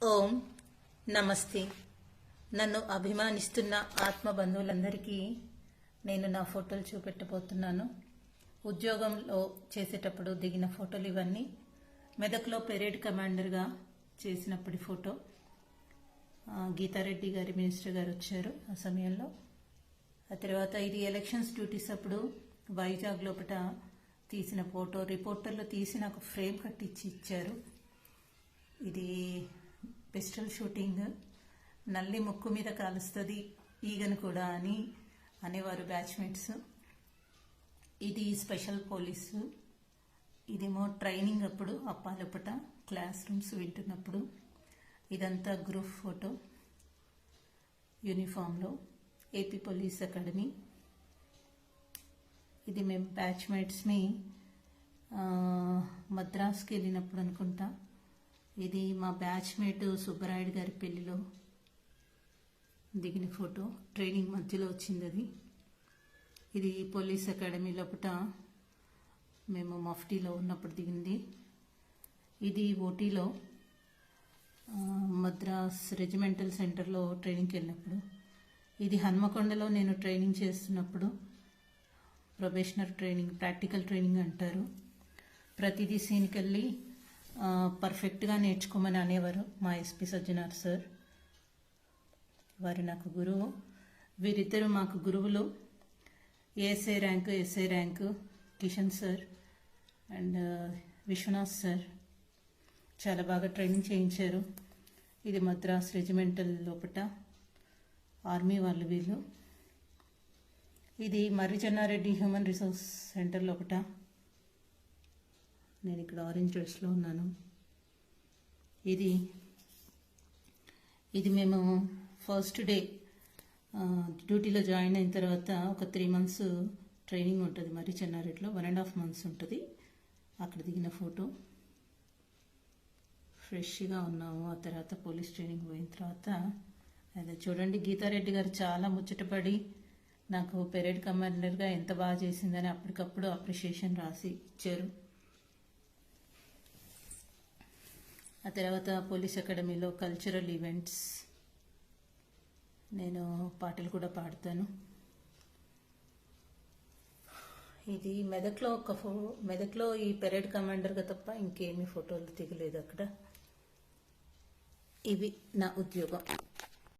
ఓం నమస్తే. నన్ను అభిమానిస్తున్న ఆత్మ బంధువులందరికీ నేను నా ఫోటోలు చూపెట్టబోతున్నాను. ఉద్యోగంలో చేసేటప్పుడు దిగిన ఫోటోలు ఇవన్నీ. మెదక్లో పెరేడ్ కమాండర్గా చేసినప్పటి ఫోటో. గీతారెడ్డి గారి మినిస్టర్ గారు వచ్చారు ఆ సమయంలో. ఆ తర్వాత ఇది ఎలక్షన్స్ డ్యూటీస్ అప్పుడు వైజాగ్ లోపల తీసిన ఫోటో. రిపోర్టర్లు తీసి నాకు ఫ్రేమ్ కట్టించి ఇచ్చారు. ఇది పిస్టల్ షూటింగ్. నల్లి ముక్కు మీద కాలుస్తుంది ఈగను కూడా అని అనేవారు బ్యాచ్మేట్స్. ఇది స్పెషల్ పోలీసు. ఇదేమో ట్రైనింగ్ అప్పుడు అప్పాలపట క్లాస్ రూమ్స్ వింటున్నప్పుడు. ఇదంతా గ్రూప్ ఫోటో యూనిఫామ్లో ఏపీ పోలీస్ అకాడమీ. ఇది మేము బ్యాచ్మేట్స్ని మద్రాస్కి వెళ్ళినప్పుడు అనుకుంటా. ఇది మా బ్యాచ్మేట్ సుబ్బరాయుడు గారి పెళ్లిలో దిగిన ఫోటో. ట్రైనింగ్ మధ్యలో వచ్చింది అది. ఇది పోలీస్ అకాడమీ లోపల మేము మఫ్టీలో ఉన్నప్పుడు దిగింది. ఇది ఓటీలో మద్రాస్ రెజిమెంటల్ సెంటర్లో ట్రైనింగ్కి వెళ్ళినప్పుడు. ఇది హన్మకొండలో నేను ట్రైనింగ్ చేస్తున్నప్పుడు. ప్రొబేషనర్ ట్రైనింగ్, ప్రాక్టికల్ ట్రైనింగ్ అంటారు. ప్రతిదీ సీన్కి వెళ్ళి పర్ఫెక్ట్గా నేర్చుకోమని అనేవారు మా ఎస్పీ సజ్జనార్ సార్. వారు నాకు గురువు. వీరిద్దరు మాకు గురువులు. SI rank Kishan sir and Vishwanath sir చాలా బాగా ట్రైనింగ్ చేయించారు. ఇది మద్రాస్ రెజిమెంటల్ లోపల ఆర్మీ వాళ్ళు వీళ్ళు. ఇది మర్రి చెన్నారెడ్డి హ్యూమన్ రిసోర్స్ సెంటర్ లోపల. నేను ఇక్కడ ఆరెంజ్ డ్రెస్లో ఉన్నాను. ఇది మేము ఫస్ట్ డే డ్యూటీలో జాయిన్ అయిన తర్వాత ఒక 3 months ట్రైనింగ్ ఉంటుంది మర్రి చెన్నారెడ్డిలో. 1.5 months ఉంటుంది. అక్కడ దిగిన ఫోటో. ఫ్రెష్గా ఉన్నాము. ఆ తర్వాత పోలీస్ ట్రైనింగ్ పోయిన తర్వాత అదే చూడండి. గీతారెడ్డి గారు చాలా ముచ్చటపడి నాకు పెరేడ్ కమాండర్గా ఎంత బాగా చేసిందని అప్పటికప్పుడు అప్రిషియేషన్ రాసి ఇచ్చారు. ఆ తర్వాత పోలీస్ అకాడమీలో కల్చరల్ ఈవెంట్స్. నేను పాటలు కూడా పాడతాను. ఇది మెదక్లో ఈ పెరేడ్ కమాండర్గా తప్ప ఇంకేమీ ఫోటోలు దిగలేదు అక్కడ. ఇవి నా ఉద్యోగం.